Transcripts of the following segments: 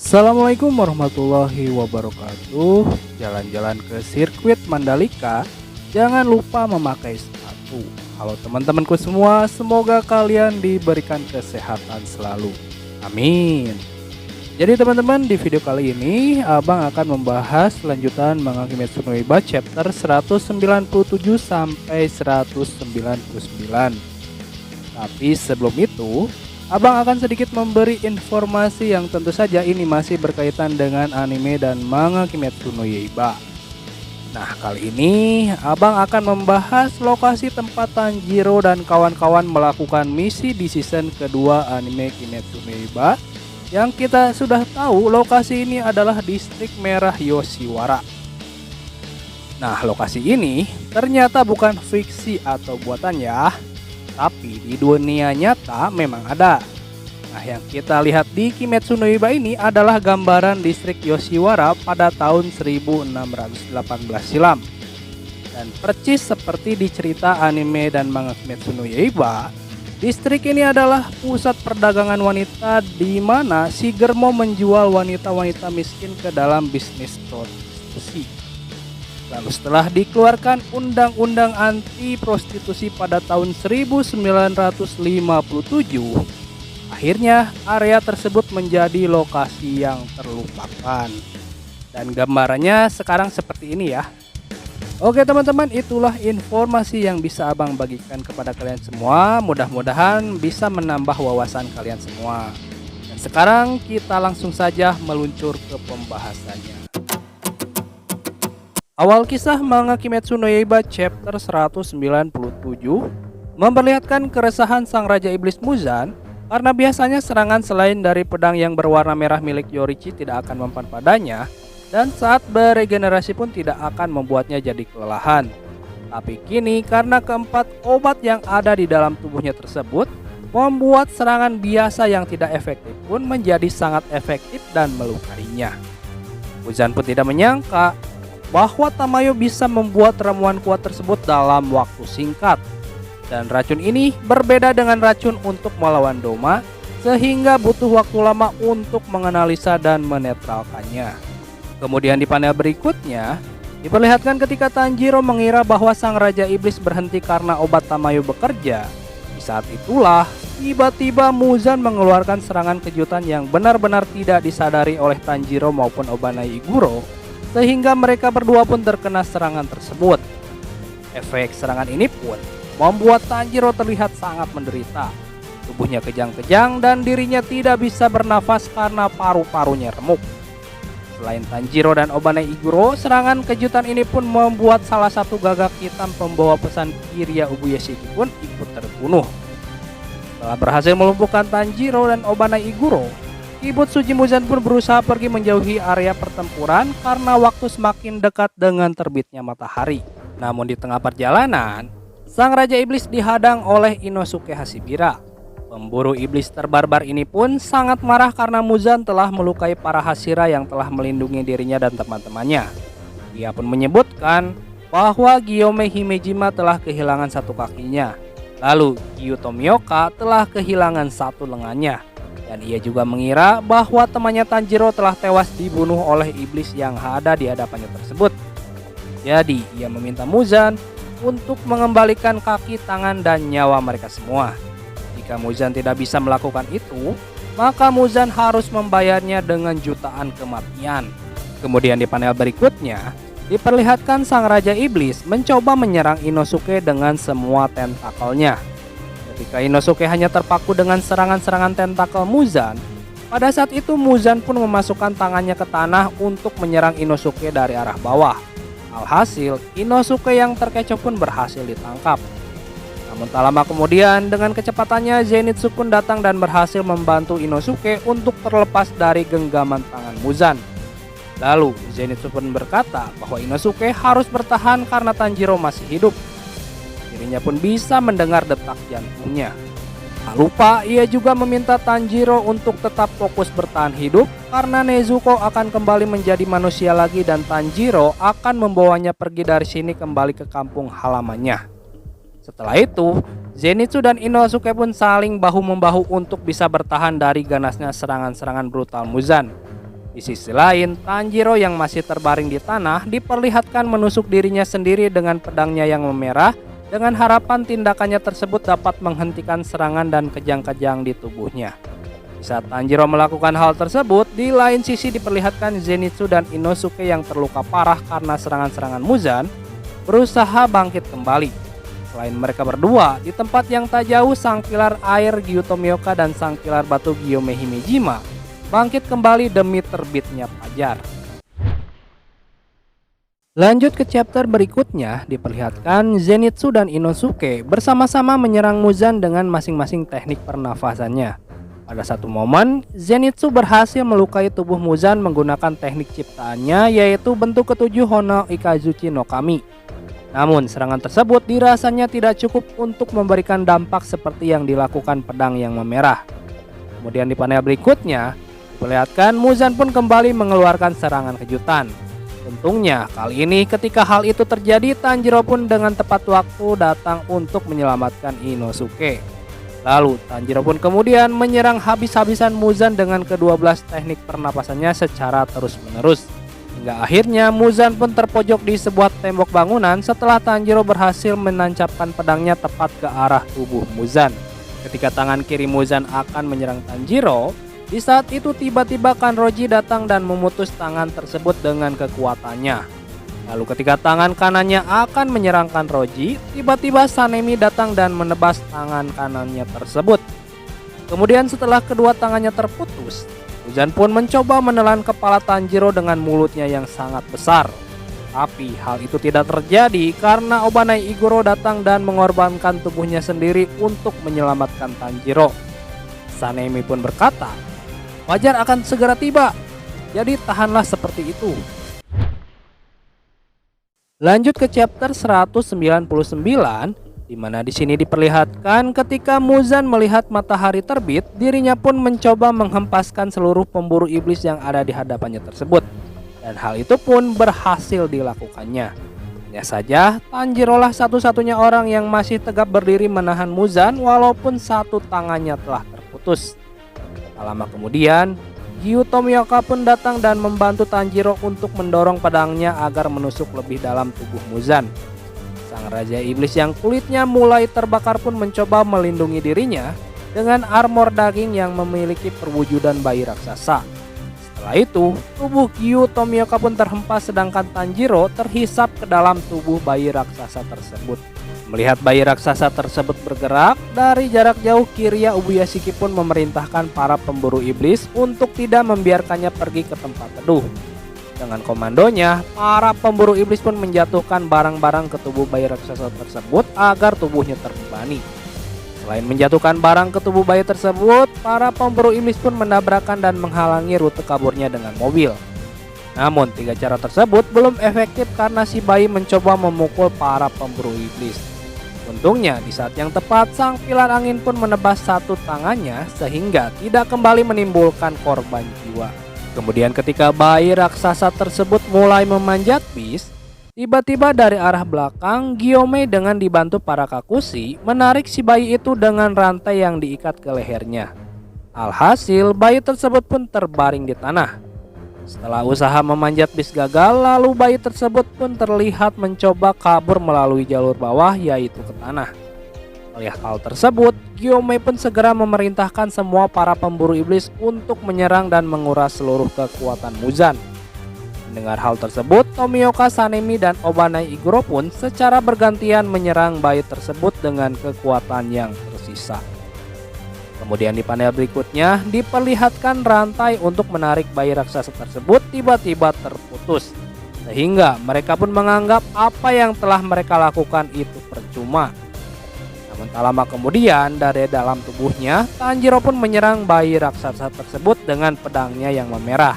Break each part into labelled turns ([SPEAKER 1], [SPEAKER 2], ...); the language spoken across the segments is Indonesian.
[SPEAKER 1] Assalamualaikum warahmatullahi wabarakatuh. Jalan-jalan ke sirkuit Mandalika, jangan lupa memakai sepatu. Halo teman-temanku semua, semoga kalian diberikan kesehatan selalu. Amin. Jadi teman-teman, di video kali ini Abang akan membahas lanjutan manga Kimetsu no Yaiba chapter 197 sampai 199. Tapi sebelum itu, Abang akan sedikit memberi informasi yang tentu saja ini masih berkaitan dengan anime dan manga Kimetsu no Yaiba. Nah, kali ini Abang akan membahas lokasi tempat Tanjiro dan kawan-kawan melakukan misi di season kedua anime Kimetsu no Yaiba. Yang kita sudah tahu lokasi ini adalah distrik merah Yoshiwara. Nah, lokasi ini ternyata bukan fiksi atau buatan ya, tapi di dunia nyata memang ada. Nah, yang kita lihat di Kimetsu no Yaiba ini adalah gambaran distrik Yoshiwara pada tahun 1618 silam. Dan percis seperti di cerita anime dan manga Kimetsu no Yaiba, distrik ini adalah pusat perdagangan wanita di mana Shigermo menjual wanita-wanita miskin ke dalam bisnis prostitusi. Lalu setelah dikeluarkan undang-undang anti prostitusi pada tahun 1957, akhirnya area tersebut menjadi lokasi yang terlupakan. Dan gambarannya sekarang seperti ini ya. Oke teman-teman, itulah informasi yang bisa Abang bagikan kepada kalian semua. Mudah-mudahan bisa menambah wawasan kalian semua. Dan sekarang kita langsung saja meluncur ke pembahasannya. Awal kisah manga Kimetsu no Yaiba chapter 197 memperlihatkan keresahan sang Raja Iblis Muzan karena biasanya serangan selain dari pedang yang berwarna merah milik Yorichi tidak akan mempan padanya, dan saat beregenerasi pun tidak akan membuatnya jadi kelelahan. Tapi kini karena keempat obat yang ada di dalam tubuhnya tersebut membuat serangan biasa yang tidak efektif pun menjadi sangat efektif dan melukainya. Muzan pun tidak menyangka bahwa Tamayo bisa membuat ramuan kuat tersebut dalam waktu singkat. Dan racun ini berbeda dengan racun untuk melawan Doma, sehingga butuh waktu lama untuk menganalisa dan menetralkannya. Kemudian di panel berikutnya, diperlihatkan ketika Tanjiro mengira bahwa sang Raja Iblis berhenti karena obat Tamayo bekerja. Di saat itulah, tiba-tiba Muzan mengeluarkan serangan kejutan yang benar-benar tidak disadari oleh Tanjiro maupun Obanai Iguro, sehingga mereka berdua pun terkena serangan tersebut. Efek serangan ini pun membuat Tanjiro terlihat sangat menderita. Tubuhnya kejang-kejang dan dirinya tidak bisa bernafas karena paru-parunya remuk. Selain Tanjiro dan Obanai Iguro, serangan kejutan ini pun membuat salah satu gagak hitam pembawa pesan Kirya Ubuyashiki pun ikut terbunuh. Setelah berhasil melumpuhkan Tanjiro dan Obanai Iguro, Kibut Suji Muzan pun berusaha pergi menjauhi area pertempuran karena waktu semakin dekat dengan terbitnya matahari. Namun di tengah perjalanan, sang Raja Iblis dihadang oleh Inosuke Hashibira. Pemburu iblis terbarbar ini pun sangat marah karena Muzan telah melukai para Hashira yang telah melindungi dirinya dan teman-temannya. Dia pun menyebutkan bahwa Gyome Himejima telah kehilangan satu kakinya. Lalu Gyuto Mioka telah kehilangan satu lengannya. Dan ia juga mengira bahwa temannya Tanjiro telah tewas dibunuh oleh iblis yang ada di hadapannya tersebut. Jadi ia meminta Muzan untuk mengembalikan kaki, tangan, dan nyawa mereka semua. Jika Muzan tidak bisa melakukan itu, maka Muzan harus membayarnya dengan jutaan kematian. Kemudian di panel berikutnya, diperlihatkan sang Raja Iblis mencoba menyerang Inosuke dengan semua tentakelnya. Ketika Inosuke hanya terpaku dengan serangan-serangan tentakel Muzan, pada saat itu Muzan pun memasukkan tangannya ke tanah untuk menyerang Inosuke dari arah bawah. Alhasil, Inosuke yang terkecoh pun berhasil ditangkap. Namun tak lama kemudian, dengan kecepatannya Zenitsu pun datang dan berhasil membantu Inosuke untuk terlepas dari genggaman tangan Muzan. Lalu, Zenitsu pun berkata bahwa Inosuke harus bertahan karena Tanjiro masih hidup. Dirinya pun bisa mendengar detak jantungnya. Tak lupa, ia juga meminta Tanjiro untuk tetap fokus bertahan hidup karena Nezuko akan kembali menjadi manusia lagi dan Tanjiro akan membawanya pergi dari sini kembali ke kampung halamannya. Setelah itu, Zenitsu dan Inosuke pun saling bahu-membahu untuk bisa bertahan dari ganasnya serangan-serangan brutal Muzan. Di sisi lain, Tanjiro yang masih terbaring di tanah diperlihatkan menusuk dirinya sendiri dengan pedangnya yang memerah dengan harapan tindakannya tersebut dapat menghentikan serangan dan kejang-kejang di tubuhnya. Di saat Tanjiro melakukan hal tersebut, di lain sisi diperlihatkan Zenitsu dan Inosuke yang terluka parah karena serangan-serangan Muzan berusaha bangkit kembali. Selain mereka berdua, di tempat yang tak jauh sang pilar air Gyutomyoka dan sang pilar batu Gyome Himejima bangkit kembali demi terbitnya fajar. Lanjut ke chapter berikutnya, diperlihatkan Zenitsu dan Inosuke bersama-sama menyerang Muzan dengan masing-masing teknik pernafasannya. Pada satu momen, Zenitsu berhasil melukai tubuh Muzan menggunakan teknik ciptaannya, yaitu bentuk ketujuh Hono Ikazuchi no Kami. Namun serangan tersebut dirasanya tidak cukup untuk memberikan dampak seperti yang dilakukan pedang yang memerah. Kemudian di panel berikutnya, diperlihatkan Muzan pun kembali mengeluarkan serangan kejutan. Untungnya kali ini ketika hal itu terjadi, Tanjiro pun dengan tepat waktu datang untuk menyelamatkan Inosuke. Lalu Tanjiro pun kemudian menyerang habis-habisan Muzan dengan ke-12 teknik pernapasannya secara terus-menerus. Hingga akhirnya Muzan pun terpojok di sebuah tembok bangunan setelah Tanjiro berhasil menancapkan pedangnya tepat ke arah tubuh Muzan. Ketika tangan kiri Muzan akan menyerang Tanjiro, di saat itu tiba-tiba Kanroji datang dan memutus tangan tersebut dengan kekuatannya. Lalu ketika tangan kanannya akan menyerang Kanroji, tiba-tiba Sanemi datang dan menebas tangan kanannya tersebut. Kemudian setelah kedua tangannya terputus, Muzan pun mencoba menelan kepala Tanjiro dengan mulutnya yang sangat besar. Tapi hal itu tidak terjadi karena Obanai Igoro datang dan mengorbankan tubuhnya sendiri untuk menyelamatkan Tanjiro. Sanemi pun berkata, "Fajar akan segera tiba, jadi tahanlah seperti itu." Lanjut ke chapter 199, di mana di sini diperlihatkan ketika Muzan melihat matahari terbit, dirinya pun mencoba menghempaskan seluruh pemburu iblis yang ada di hadapannya tersebut. Dan hal itu pun berhasil dilakukannya. Hanya saja, Tanjiro lah satu-satunya orang yang masih tegap berdiri menahan Muzan walaupun satu tangannya telah terputus. Tak lama kemudian, Gyutomyoka pun datang dan membantu Tanjiro untuk mendorong pedangnya agar menusuk lebih dalam tubuh Muzan. Sang Raja Iblis yang kulitnya mulai terbakar pun mencoba melindungi dirinya dengan armor daging yang memiliki perwujudan bayi raksasa. Setelah itu, tubuh Gyutomyoka pun terhempas sedangkan Tanjiro terhisap ke dalam tubuh bayi raksasa tersebut. Melihat bayi raksasa tersebut bergerak, dari jarak jauh Kirya Ubuyashiki pun memerintahkan para pemburu iblis untuk tidak membiarkannya pergi ke tempat teduh. Dengan komandonya, para pemburu iblis pun menjatuhkan barang-barang ke tubuh bayi raksasa tersebut agar tubuhnya terbebani. Selain menjatuhkan barang ke tubuh bayi tersebut, para pemburu iblis pun menabrakkan dan menghalangi rute kaburnya dengan mobil. Namun, tiga cara tersebut belum efektif karena si bayi mencoba memukul para pemburu iblis. Untungnya di saat yang tepat sang pilar angin pun menebas satu tangannya sehingga tidak kembali menimbulkan korban jiwa. Kemudian ketika bayi raksasa tersebut mulai memanjat bis, tiba-tiba dari arah belakang Gyome dengan dibantu para Kakushi menarik si bayi itu dengan rantai yang diikat ke lehernya. Alhasil bayi tersebut pun terbaring di tanah. Setelah usaha memanjat bis gagal, lalu bayi tersebut pun terlihat mencoba kabur melalui jalur bawah yaitu ke tanah. Melihat hal tersebut, Gyome pun segera memerintahkan semua para pemburu iblis untuk menyerang dan menguras seluruh kekuatan Muzan. Mendengar hal tersebut, Tomioka, Sanemi, dan Obanai Igoro pun secara bergantian menyerang bayi tersebut dengan kekuatan yang tersisa. Kemudian di panel berikutnya diperlihatkan rantai untuk menarik bayi raksasa tersebut tiba-tiba terputus. Sehingga mereka pun menganggap apa yang telah mereka lakukan itu percuma. Namun tak lama kemudian dari dalam tubuhnya Tanjiro pun menyerang bayi raksasa tersebut dengan pedangnya yang memerah.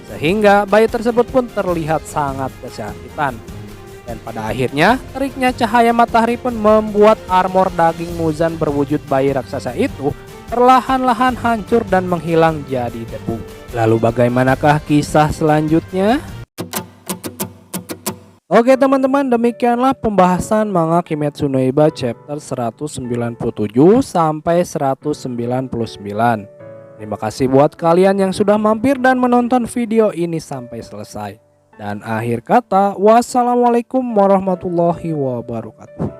[SPEAKER 1] Sehingga bayi tersebut pun terlihat sangat kesakitan. Dan pada akhirnya teriknya cahaya matahari pun membuat armor daging Muzan berwujud bayi raksasa itu perlahan-lahan hancur dan menghilang jadi debu. Lalu bagaimanakah kisah selanjutnya? Oke teman-teman, demikianlah pembahasan manga Kimetsu no Yaiba chapter 197 sampai 199. Terima kasih buat kalian yang sudah mampir dan menonton video ini sampai selesai. Dan akhir kata, wassalamualaikum warahmatullahi wabarakatuh.